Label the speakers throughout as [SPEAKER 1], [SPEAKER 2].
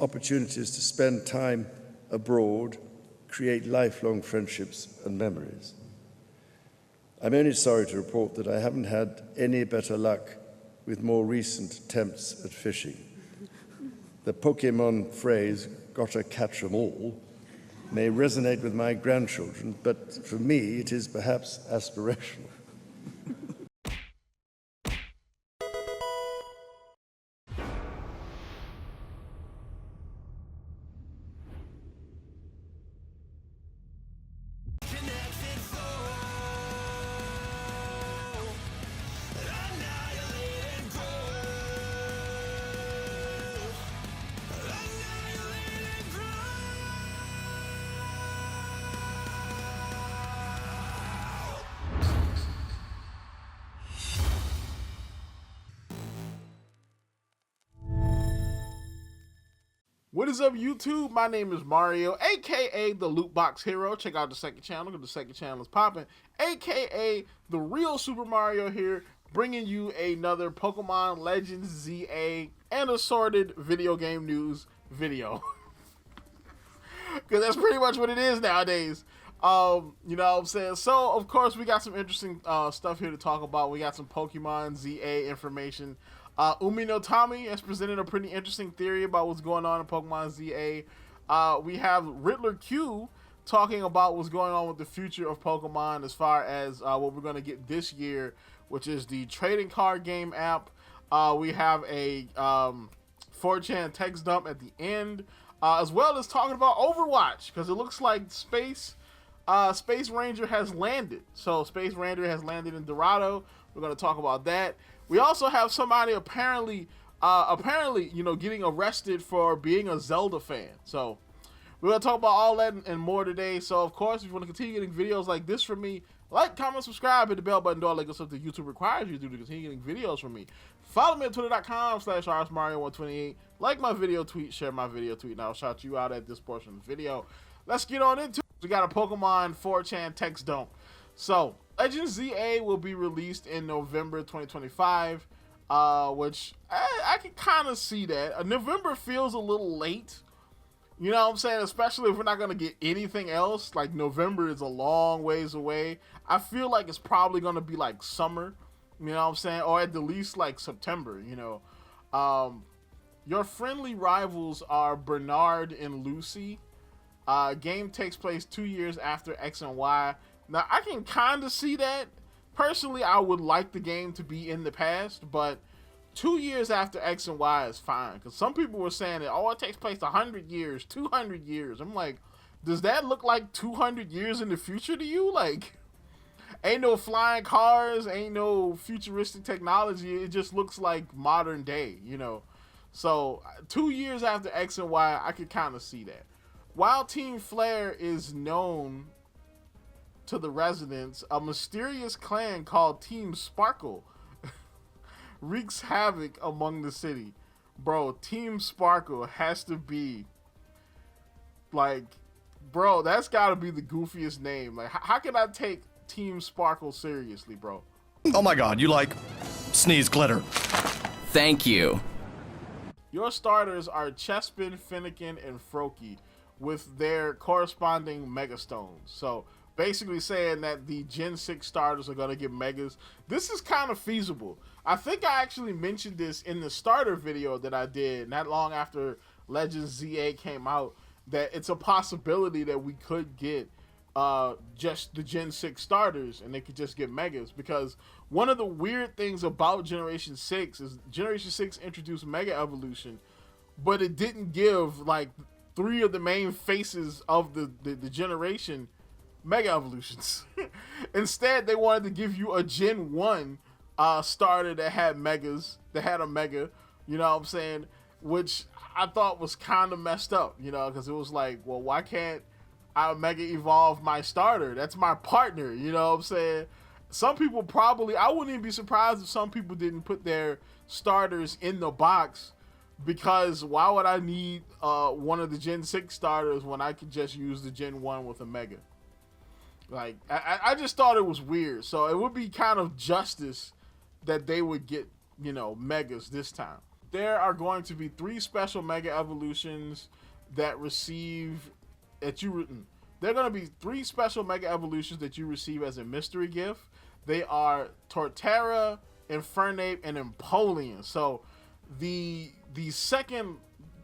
[SPEAKER 1] opportunities to spend time abroad, create lifelong friendships and memories. I'm only sorry to report that I haven't had any better luck with more recent attempts at fishing. The Pokemon phrase, "gotta catch 'em all," may resonate with my grandchildren, but for me it is perhaps aspirational.
[SPEAKER 2] What is up, YouTube? My name is Mario, aka the Loot Box Hero. Check out the second channel, because the second channel is popping. Aka the real Super Mario here, bringing you another Pokemon Legends ZA and assorted video game news video. Because that's pretty much what it is nowadays. You know what I'm saying? So, of course, we got some interesting stuff here to talk about. We got some Pokemon ZA information. Umino Tommy has presented a pretty interesting theory about what's going on in Pokemon ZA. We have Riddler Q talking about what's going on with the future of Pokemon as far as what we're going to get this year, which is the trading card game app. We have a 4chan text dump at the end, as well as talking about Overwatch, because it looks like Space Ranger has landed. So Space Ranger has landed in Dorado. We're going to talk about that. We also have somebody apparently, you know, getting arrested for being a Zelda fan. So we're going to talk about all that and more today. So, of course, if you want to continue getting videos like this from me, like, comment, subscribe, hit the bell button, do all that good stuff that YouTube requires you to do to continue getting videos from me. Follow me at twitter.com/RSMario128. Like my video tweet, share my video tweet, and I'll shout you out at this portion of the video. Let's get on into it. We got a Pokemon 4chan text dump. So, Legends ZA will be released in November 2025, which I can kind of see that. November feels a little late, you know what I'm saying? Especially if we're not going to get anything else. Like, November is a long ways away. I feel like it's probably going to be like summer, you know what I'm saying? Or at the least like September, you know. Your friendly rivals are Bernard and Lucy. Game takes place 2 years after X and Y. Now, I can kind of see that. Personally, I would like the game to be in the past, but 2 years after X and Y is fine. Because some people were saying that, oh, it takes place 100 years, 200 years. I'm like, does that look like 200 years in the future to you? Like, ain't no flying cars, ain't no futuristic technology. It just looks like modern day, you know. So, 2 years after X and Y, I could kind of see that. While Team Flare is known to the residents, a mysterious clan called Team Sparkle wreaks havoc among the city. Bro, Team Sparkle has to be like, bro, that's gotta be the goofiest name. Like, how can I take Team Sparkle seriously, bro?
[SPEAKER 3] Oh my god, you like sneeze glitter.
[SPEAKER 4] Thank you.
[SPEAKER 2] Your starters are Chespin, Finnegan, and Froakie with their corresponding Megastones. So basically saying that the Gen 6 starters are going to get Megas. This is kind of feasible. I think I actually mentioned this in the starter video that I did not long after Legends ZA came out, that it's a possibility that we could get just the Gen 6 starters and they could just get Megas. Because one of the weird things about Generation 6 is Generation 6 introduced Mega Evolution, but it didn't give like 3 of the main faces of the generation Mega Evolutions. Instead, they wanted to give you a Gen 1 starter that had Megas, that had a Mega, you know what I'm saying? Which I thought was kind of messed up, you know, because it was like, well, why can't I Mega Evolve my starter? That's my partner, you know what I'm saying? Some people probably, I wouldn't even be surprised if some people didn't put their starters in the box, because why would I need one of the Gen 6 starters when I could just use the Gen 1 with a Mega? Like, I just thought it was weird. So it would be kind of justice that they would get, you know, Megas this time. there are going to be 3 special Mega Evolutions that receive that you. There are going to be 3 special Mega Evolutions that you receive as a mystery gift. They are Torterra, Infernape, and Empoleon. So the second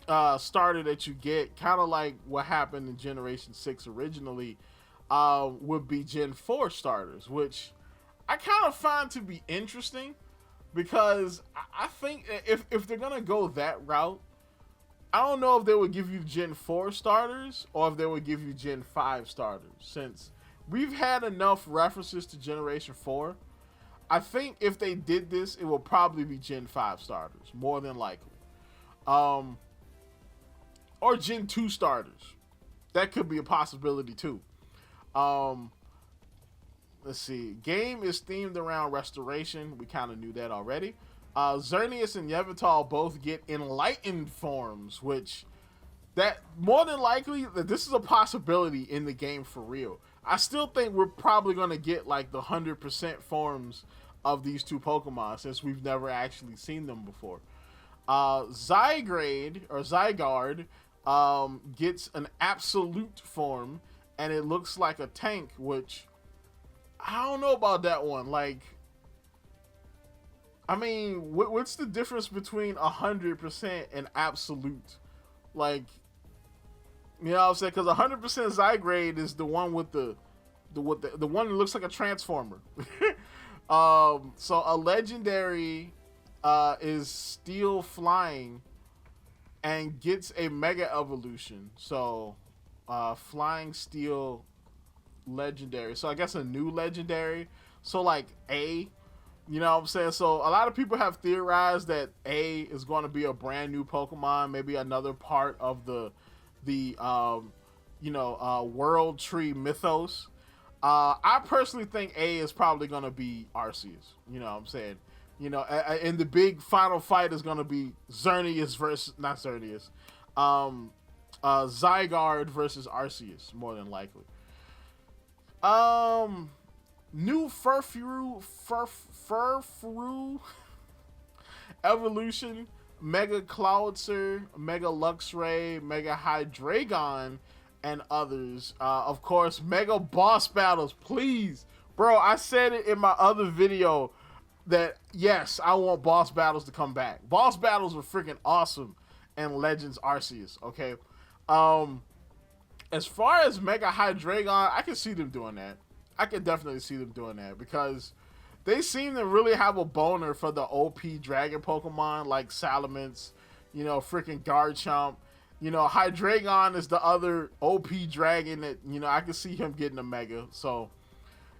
[SPEAKER 2] starter that you get, kind of like what happened in Generation 6 originally, would be Gen 4 starters, which I kind of find to be interesting because I think if they're going to go that route, I don't know if they would give you Gen 4 starters or if they would give you Gen 5 starters, since we've had enough references to Generation 4. I think if they did this, it will probably be Gen 5 starters, more than likely. Or Gen 2 starters. That could be a possibility too. Let's see. Game is themed around restoration. We kind of knew that already. Xerneas and Yveltal both get enlightened forms, which that more than likely that this is a possibility in the game for real. I still think we're probably going to get like the 100% forms of these 2 Pokemon since we've never actually seen them before. Zygarde gets an absolute form, and it looks like a tank, which I don't know about that one. Like, I mean, what's the difference between 100% and absolute? Like, you know what I'm saying? Because 100% Zygarde is the one with the one that looks like a transformer. So a legendary is Steel Flying and gets a Mega Evolution. So Flying Steel legendary. So I guess a new legendary. So like A. You know what I'm saying? So a lot of people have theorized that A is going to be a brand new Pokemon, maybe another part of the World Tree mythos. I personally think A is probably going to be Arceus. You know what I'm saying? You know, and the big final fight is going to be Zygarde versus Arceus, more than likely. New Furfuru Evolution, Mega Cloudster, Mega Luxray, Mega Hydreigon, and others. Of course, Mega Boss Battles, please. Bro, I said it in my other video that, yes, I want Boss Battles to come back. Boss Battles were freaking awesome in Legends Arceus, okay? As far as Mega Hydreigon, I can see them doing that. I can definitely see them doing that because they seem to really have a boner for the OP dragon Pokemon like Salamence, you know, freaking Garchomp. You know, Hydreigon is the other OP dragon that, you know, I can see him getting a Mega. So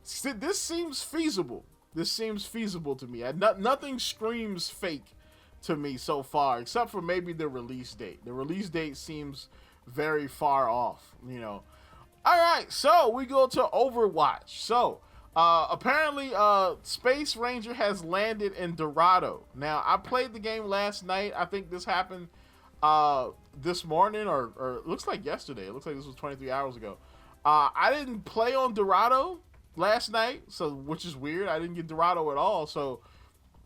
[SPEAKER 2] this seems feasible. This seems feasible to me. Nothing screams fake to me so far, except for maybe the release date. The release date seems very far off, you know. All right, so we go to Overwatch. So apparently Space Ranger has landed in Dorado. Now, I played the game last night. I think this happened this morning or it looks like yesterday. It looks like this was 23 hours ago. I didn't play on Dorado last night, so which is weird. I didn't get Dorado at all, so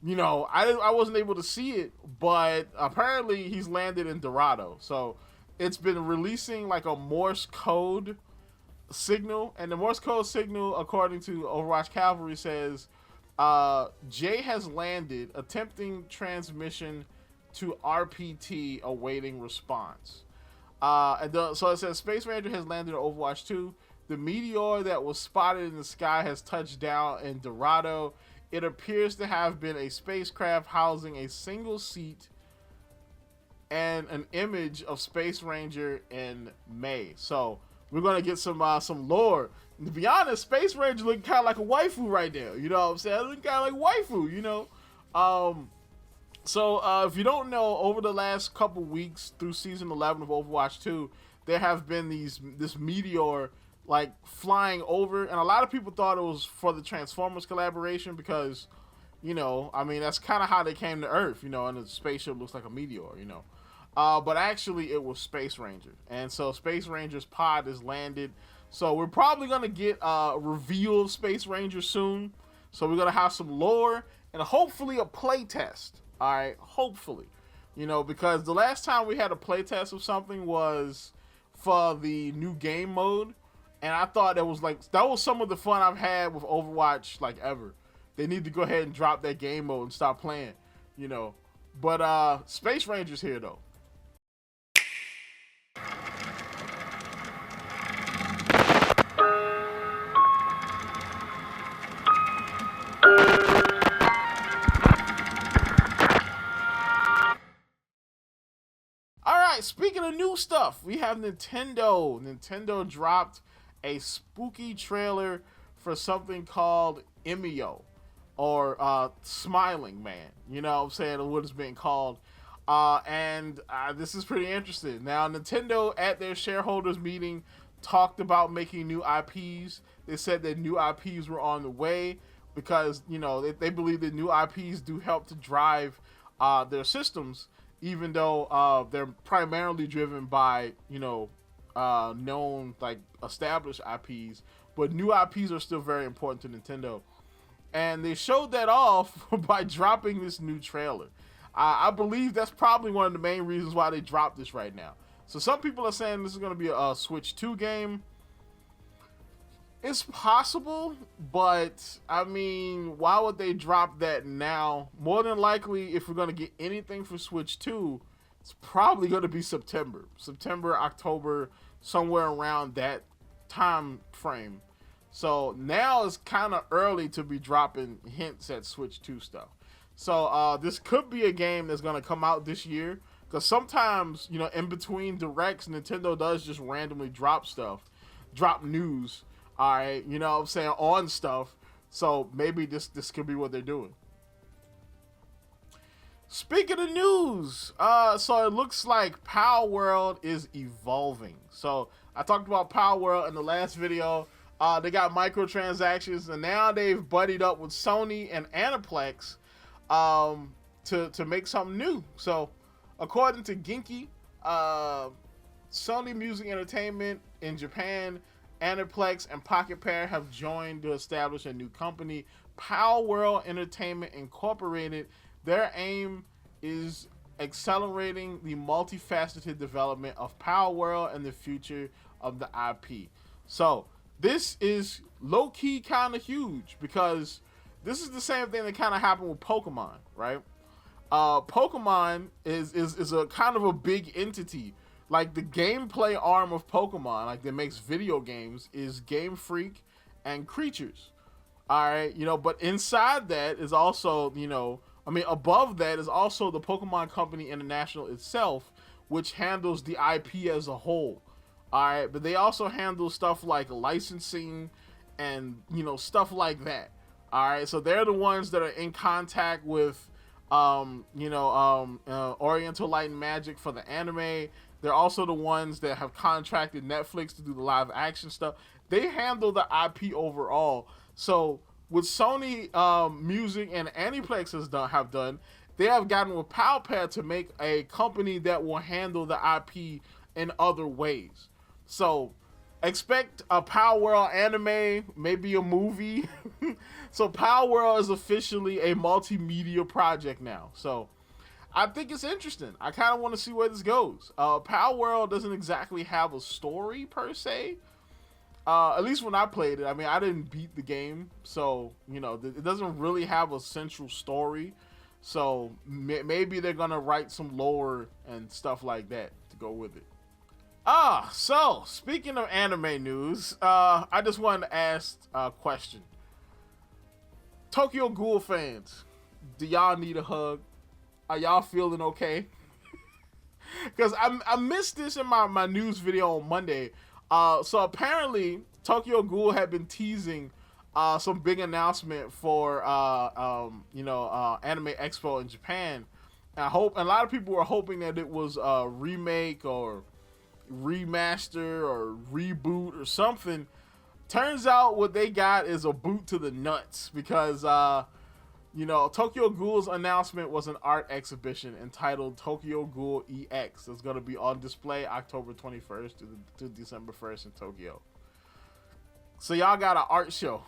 [SPEAKER 2] you know, I wasn't able to see it, but apparently he's landed in Dorado. So it's been releasing like a Morse code signal, and the Morse code signal, according to Overwatch Cavalry, says Jay has landed, attempting transmission to RPT, awaiting response. So it says Space Ranger has landed in Overwatch 2. The meteor that was spotted in the sky has touched down in Dorado. It appears to have been a spacecraft housing a single seat and an image of Space Ranger in May. So we're gonna get some lore. And to be honest, Space Ranger looking kind of like a waifu right there. You know what I'm saying? Looking kind of like waifu. You know. So if you don't know, over the last couple weeks through season 11 of Overwatch 2, there have been this meteor like flying over, and a lot of people thought it was for the Transformers collaboration because, you know, I mean, that's kind of how they came to Earth, you know, and the spaceship looks like a meteor, you know. But actually it was Space Ranger. And so Space Ranger's pod is landed. So we're probably going to get a reveal of Space Ranger soon. So we're going to have some lore and hopefully a play test. All right, hopefully. You know, because the last time we had a playtest of something was for the new game mode, and I thought that was some of the fun I've had with Overwatch like ever. They need to go ahead and drop that game mode and stop playing, you know. But Space Ranger's here though. Speaking of new stuff, we have Nintendo. Nintendo dropped a spooky trailer for something called Emio, or Smiling Man. You know what I'm saying? What it's being called. And this is pretty interesting. Now, Nintendo at their shareholders meeting talked about making new IPs. They said that new IPs were on the way because, you know, they believe that new IPs do help to drive their systems, even though they're primarily driven by, you know, known, like, established IPs. But new IPs are still very important to Nintendo. And they showed that off by dropping this new trailer. I believe that's probably one of the main reasons why they dropped this right now. So some people are saying this is going to be a Switch 2 game. It's possible, but I mean, why would they drop that now? More than likely, if we're going to get anything for Switch 2, it's probably going to be September, October, somewhere around that time frame. So now it's kind of early to be dropping hints at Switch 2 stuff. So this could be a game that's going to come out this year, because sometimes, you know, in between directs, Nintendo does just randomly drop stuff, drop news. All right, you know what I'm saying, on stuff. So maybe this could be what they're doing. Speaking of news, so it looks like Palworld is evolving. So I talked about Palworld in the last video. They got microtransactions, and now they've buddied up with Sony and Animax to make something new. So according to Genki, Sony Music Entertainment in Japan, Animax and Pocket Pair have joined to establish a new company, Palworld Entertainment Incorporated. Their aim is accelerating the multifaceted development of Palworld and the future of the IP. So this is low-key kind of huge, because this is the same thing that kind of happened with Pokemon, right? Pokemon is a kind of a big entity. Like, the gameplay arm of Pokemon, like, that makes video games, is Game Freak and Creatures. All right, you know, but inside that is also, you know, I mean, above that is also the Pokemon Company International itself, which handles the IP as a whole. All right, but they also handle stuff like licensing and, you know, stuff like that. All right, so they're the ones that are in contact with, Oriental Light and Magic for the anime. They're also the ones that have contracted Netflix to do the live action stuff. They handle the IP overall. So what Sony Music and Aniplex have done, they have gotten with Palworld to make a company that will handle the IP in other ways. So expect a Palworld anime, maybe a movie. So Palworld is officially a multimedia project now. So I think it's interesting. I kind of want to see where this goes. Palworld doesn't exactly have a story per se. At least when I played it. I mean, I didn't beat the game, so, you know, it doesn't really have a central story. So maybe they're gonna write some lore and stuff like that to go with it. So speaking of anime news, I just wanted to ask a question. Tokyo Ghoul fans, do y'all need a hug? Are y'all feeling okay? Because I missed this in my news video on Monday. So apparently Tokyo Ghoul had been teasing some big announcement for Anime Expo in Japan. And a lot of people were hoping that it was a remake or remaster or reboot or something. Turns out what they got is a boot to the nuts, because Tokyo Ghoul's announcement was an art exhibition entitled Tokyo Ghoul EX. It's going to be on display October 21st to December 1st in Tokyo. So y'all got an art show.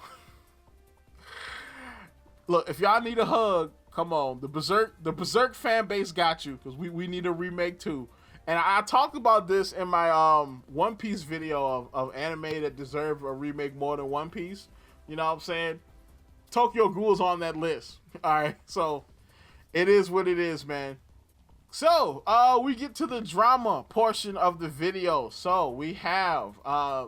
[SPEAKER 2] Look, if y'all need a hug, Come on, the Berserk fan base got you, because we need a remake too. And I talked about this in my One Piece video of anime that deserve a remake more than One Piece. You know what I'm saying? Tokyo Ghoul's on that list. All right, so it is what it is, man. So we get to the drama portion of the video. So we have a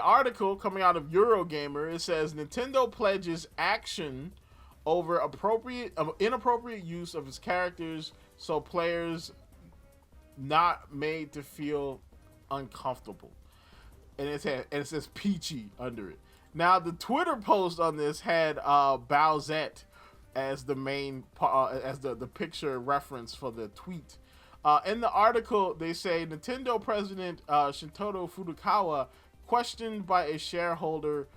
[SPEAKER 2] article coming out of Eurogamer. It says Nintendo pledges action over inappropriate use of its characters, so players not made to feel uncomfortable. And it says Peachy under it. Now the Twitter post on this had Bowsette as the main as the picture reference for the tweet. In the article, they say Nintendo president Shintaro Furukawa questioned by a shareholder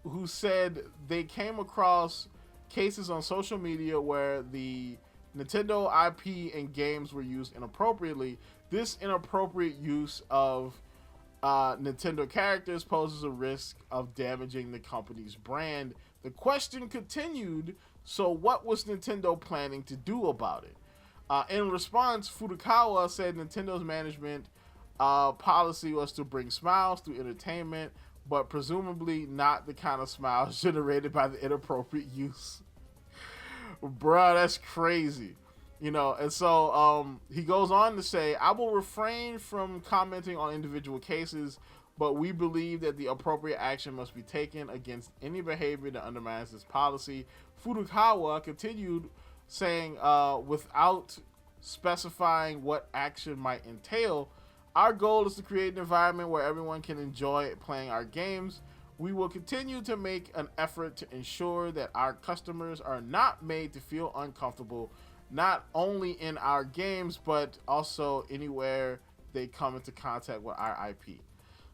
[SPEAKER 2] who said they came across cases on social media where the Nintendo IP and games were used inappropriately. This inappropriate use of Nintendo characters poses a risk of damaging the company's brand. The question continued, so what was Nintendo planning to do about it? In response, Furukawa said Nintendo's management policy was to bring smiles through entertainment, but presumably not the kind of smiles generated by the inappropriate use. Bruh, that's crazy. You know, and so he goes on to say, I will refrain from commenting on individual cases, but we believe that the appropriate action must be taken against any behavior that undermines this policy. Furukawa continued saying, without specifying what action might entail, our goal is to create an environment where everyone can enjoy playing our games. We will continue to make an effort to ensure that our customers are not made to feel uncomfortable, not only in our games, but also anywhere they come into contact with our IP.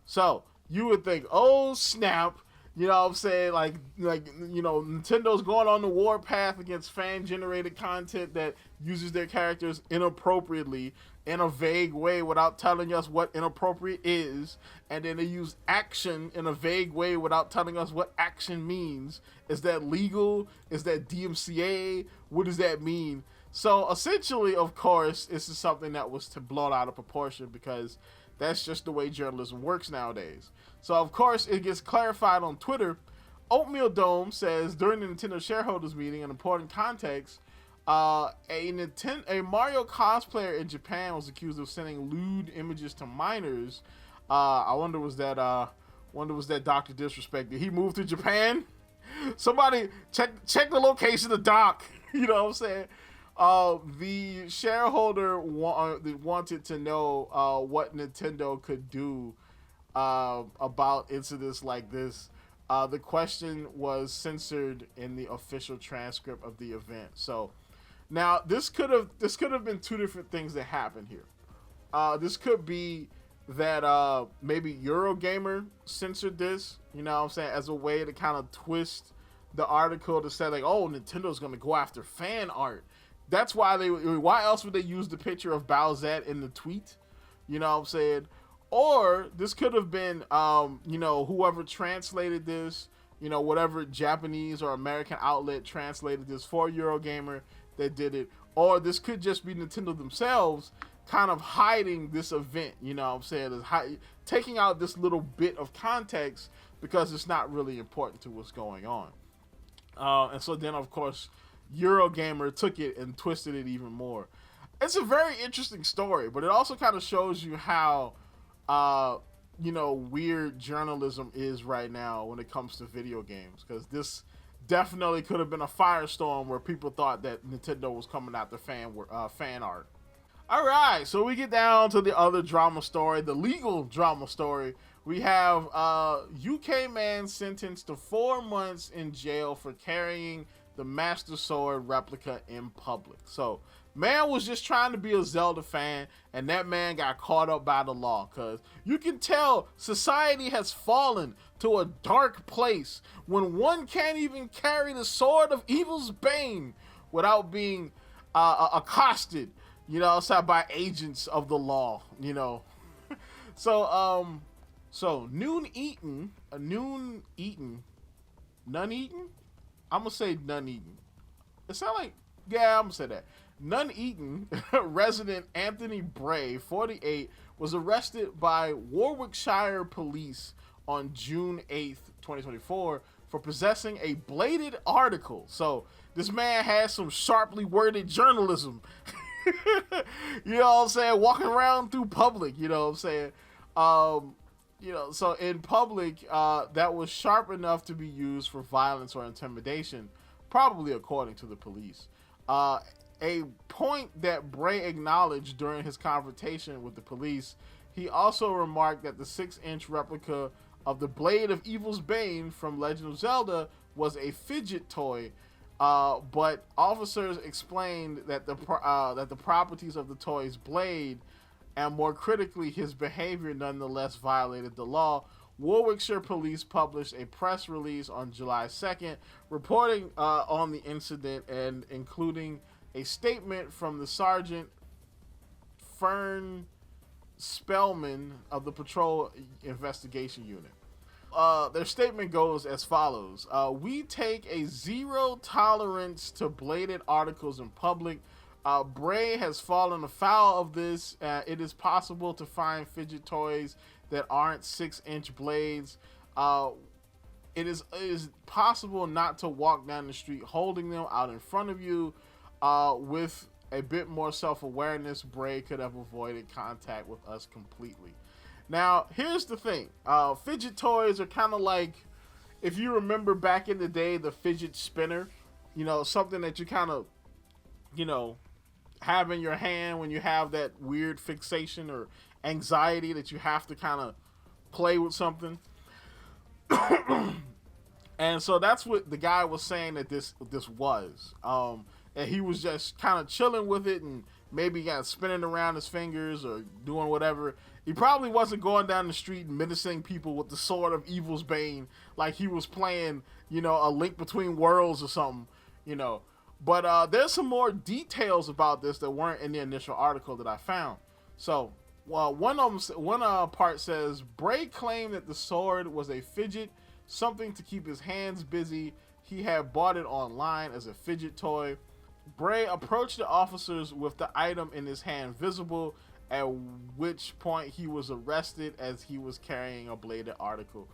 [SPEAKER 2] So you would think, oh snap, you know what I'm saying? Like, you know, Nintendo's going on the warpath against fan-generated content that uses their characters inappropriately in a vague way without telling us what inappropriate is. And then they use action in a vague way without telling us what action means. Is that legal? Is that DMCA? What does that mean? So essentially, of course, this is something that was blown out of proportion because that's just the way journalism works nowadays. So, of course, it gets clarified on Twitter. Oatmeal Dome says, during the Nintendo shareholders meeting, an important context, a Mario cosplayer in Japan was accused of sending lewd images to minors. I wonder was that Dr. Disrespect? Did he move to Japan? Somebody check the location of Doc. You know what I'm saying? The shareholder wanted to know what Nintendo could do about incidents like this. The question was censored in the official transcript of the event. So now this could have been two different things that happened here. This could be that maybe Eurogamer censored this, you know what I'm saying, as a way to kind of twist the article to say like, oh, Nintendo's gonna go after fan art. That's why why else would they use the picture of Bowsette in the tweet? You know what I'm saying? Or this could have been, you know, whoever translated this, you know, whatever Japanese or American outlet translated this for Eurogamer that did it. Or this could just be Nintendo themselves kind of hiding this event, you know what I'm saying? Taking out this little bit of context because it's not really important to what's going on. And so then, of course, Eurogamer took it and twisted it even more. It's a very interesting story, but it also kind of shows you how, you know, weird journalism is right now when it comes to video games. Because this definitely could have been a firestorm where people thought that Nintendo was coming after fan art. All right, so we get down to the other drama story, the legal drama story. We have UK man sentenced to 4 months in jail for carrying the Master Sword replica in public. So, man was just trying to be a Zelda fan, and that man got caught up by the law, because you can tell society has fallen to a dark place when one can't even carry the Sword of Evil's Bane without being accosted, you know, by agents of the law, you know. So, Nuneaton? I'm gonna say Nuneaton. It sounds like Yeah, I'm gonna say that. Nuneaton resident Anthony Bray, 48, was arrested by Warwickshire police on June 8th, 2024, for possessing a bladed article. So this man has some sharply worded journalism. You know what I'm saying? Walking around through public, you know what I'm saying? So in public, that was sharp enough to be used for violence or intimidation, probably according to the police. A point that Bray acknowledged during his confrontation with the police. He also remarked that the 6-inch replica of the Blade of Evil's Bane from Legend of Zelda was a fidget toy, but officers explained that the properties of the toy's blade, and more critically, his behavior, nonetheless violated the law. Warwickshire police published a press release on July 2nd reporting on the incident and including a statement from the Sergeant Fern Spellman of the Patrol Investigation Unit. Their statement goes as follows. We take a zero tolerance to bladed articles in public. Bray has fallen afoul of this. It is possible to find fidget toys that aren't 6-inch blades. It is possible not to walk down the street holding them out in front of you. With a bit more self-awareness, Bray could have avoided contact with us completely. Now, here's the thing. Fidget toys are kind of like, if you remember back in the day, the fidget spinner, something that you kind of, have in your hand when you have that weird fixation or anxiety that you have to kind of play with something. And so that's what the guy was saying that this was. And he was just kind of chilling with it and maybe kind of spinning around his fingers or doing whatever. He probably wasn't going down the street menacing people with the sword of Evil's Bane like he was playing, a Link Between Worlds or something, But there's some more details about this that weren't in the initial article that I found. So, one part says, Bray claimed that the sword was a fidget, something to keep his hands busy. He had bought it online as a fidget toy. Bray approached the officers with the item in his hand visible, at which point he was arrested as he was carrying a bladed article.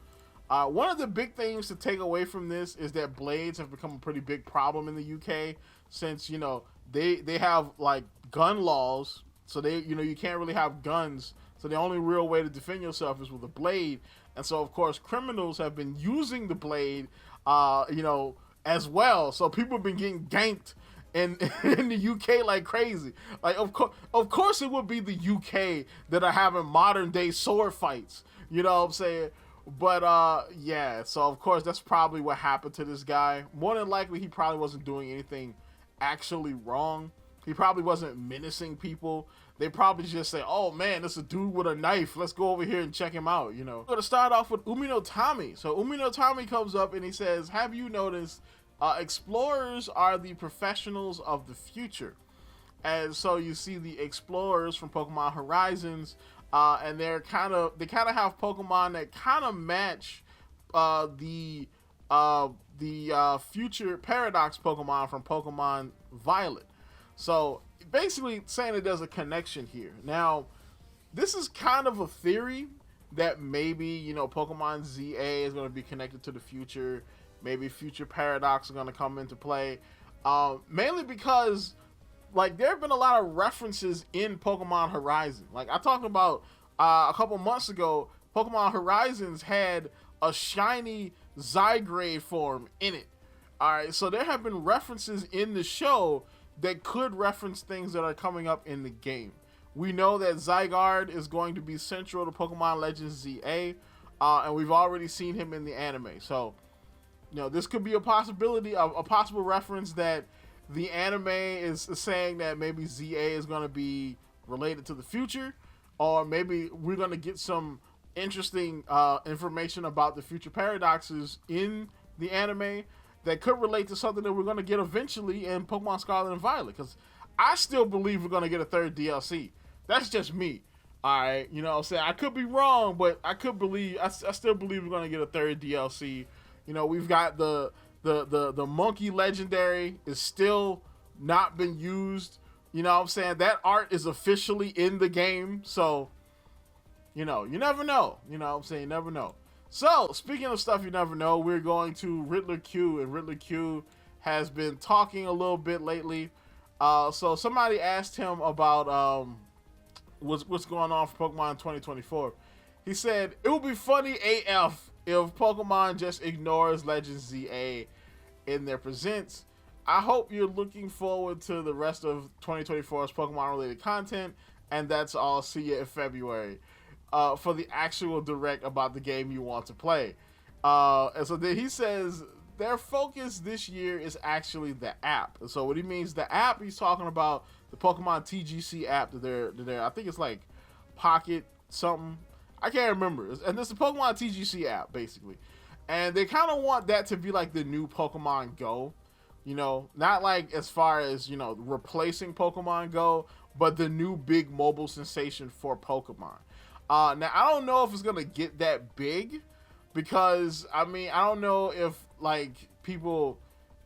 [SPEAKER 2] One of the big things to take away from this is that blades have become a pretty big problem in the UK since, they have like gun laws. So you can't really have guns. So the only real way to defend yourself is with a blade. And so, of course, criminals have been using the blade, as well. So people have been getting ganked in the UK like crazy. Like, of course it would be the UK that are having modern day sword fights. You know what I'm saying? But, yeah. So, of course, that's probably what happened to this guy. More than likely, he probably wasn't doing anything actually wrong. He probably wasn't menacing people. They probably just say, oh man, this is a dude with a knife. Let's go over here and check him out, We're going to start off with Umino Tommy. So Umino Tommy comes up and he says, have you noticed explorers are the professionals of the future? And so you see the explorers from Pokemon Horizons, and they kind of have Pokemon that kind of match the future Paradox Pokemon from Pokemon Violet. So basically saying that there's a connection here. Now, this is kind of a theory that maybe, Pokemon ZA is going to be connected to the future. Maybe future Paradox are going to come into play. Mainly because, there have been a lot of references in Pokemon Horizon. I talked about a couple months ago, Pokemon Horizons had a shiny Zygrade form in it. All right, so there have been references in the show that could reference things that are coming up in the game. We know that Zygarde is going to be central to Pokemon Legends ZA, and we've already seen him in the anime. So, this could be a possibility, a possible reference that the anime is saying that maybe ZA is going to be related to the future, or maybe we're going to get some interesting information about the future paradoxes in the anime that could relate to something that we're going to get eventually in Pokemon Scarlet and Violet, because I still believe we're going to get a third DLC. That's just me. All right, I'm saying I could be wrong, but I still believe we're going to get a third DLC. We've got the Monkey Legendary is still not been used. You know what I'm saying? That art is officially in the game. So, you know, you never know. You know what I'm saying? You never know. So, speaking of stuff you never know, we're going to Riddler Q, and Riddler Q has been talking a little bit lately. So somebody asked him about what's going on for Pokemon 2024. He said, it would be funny AF if Pokemon just ignores Legends ZA in their presents. I hope you're looking forward to the rest of 2024's Pokemon-related content, and that's all. See you in February for the actual direct about the game you want to play. And so then he says their focus this year is actually the app. And so what he means, the app, he's talking about the Pokemon TGC app that they're I think it's like Pocket something. I can't remember. And it's the Pokemon TGC app, basically. And they kind of want that to be like the new Pokemon Go. You know, not like as far as, you know, replacing Pokemon Go, but the new big mobile sensation for Pokemon. Now, I don't know if it's going to get that big because, I mean, I don't know if, like, people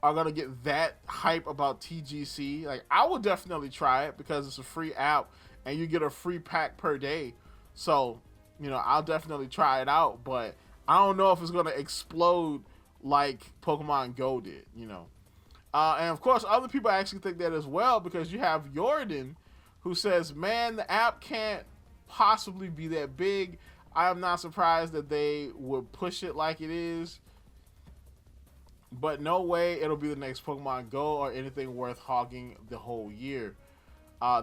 [SPEAKER 2] are going to get that hype about TGC. Like, I would definitely try it because it's a free app and you get a free pack per day. So, you know, I'll definitely try it out, but I don't know if it's going to explode like Pokemon Go did, you know. And of course, other people actually think that as well, because you have Jordan who says, man, the app can't possibly be that big. I am not surprised that they would push it like it is, but no way it'll be the next Pokemon Go or anything worth hogging the whole year.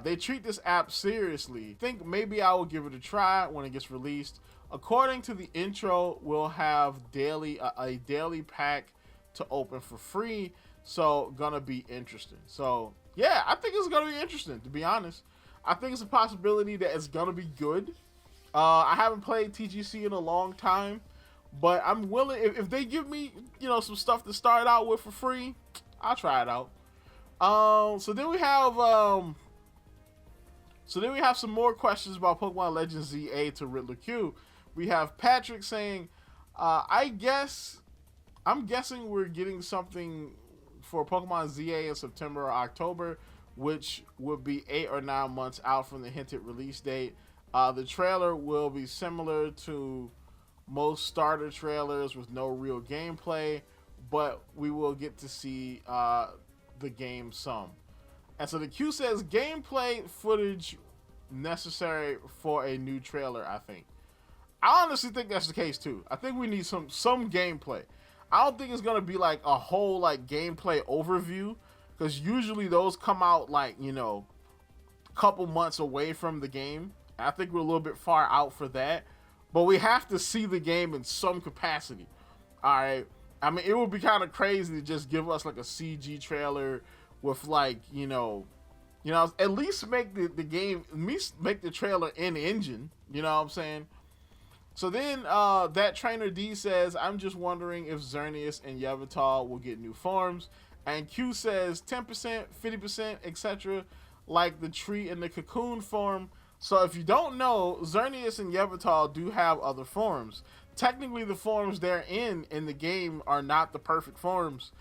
[SPEAKER 2] They treat this app seriously. Think maybe I will give it a try when it gets released. According to the intro, we'll have a daily pack to open for free. So, gonna be interesting. So, yeah, I think it's gonna be interesting, to be honest. I think it's a possibility that it's gonna be good. I haven't played TGC in a long time, but I'm willing, if they give me, you know, some stuff to start out with for free, I'll try it out. So then we have some more questions about Pokemon Legends ZA to Riddler Q. We have Patrick saying, I'm guessing we're getting something for Pokemon ZA in September or October, which would be 8 or 9 months out from the hinted release date. The trailer will be similar to most starter trailers with no real gameplay, but we will get to see the game some. And so the Q says gameplay footage necessary for a new trailer, I think. I honestly think that's the case too. I think we need some gameplay. I don't think it's going to be like a whole like gameplay overview, because usually those come out like, you know, a couple months away from the game. I think we're a little bit far out for that, but we have to see the game in some capacity. All right. I mean, it would be kind of crazy to just give us like a CG trailer with like, you know, at least make the game, make the trailer in engine. You know what I'm saying? So then that Trainer D says, I'm just wondering if Xerneas and Yveltal will get new forms. And Q says 10%, 50%, etc. like the tree and the cocoon form. So if you don't know, Xerneas and Yveltal do have other forms. Technically, the forms they're in the game are not the perfect forms.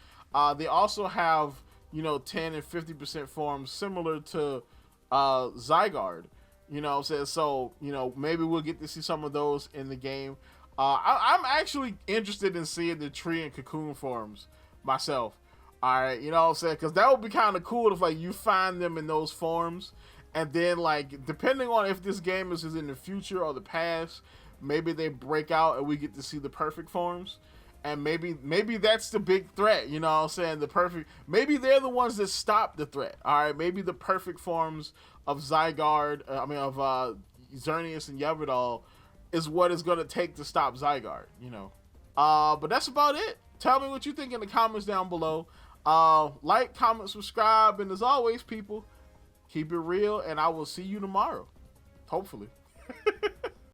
[SPEAKER 2] They also have, you know, 10 and 50% forms similar to Zygarde. You know what I'm saying? So, you know, maybe we'll get to see some of those in the game. I'm actually interested in seeing the tree and cocoon forms myself. All right, you know what I'm saying? Because that would be kind of cool if, like, you find them in those forms. And then, like, depending on if this game is in the future or the past, maybe they break out and we get to see the perfect forms. And maybe that's the big threat, you know what I'm saying? Maybe they're the ones that stop the threat. All right, maybe the perfect forms of Xerneas and Yveltal is what it's going to take to stop Zygarde, you know. But that's about it. Tell me what you think in the comments down below. Like, comment, subscribe, and as always, people, keep it real, and I will see you tomorrow. Hopefully.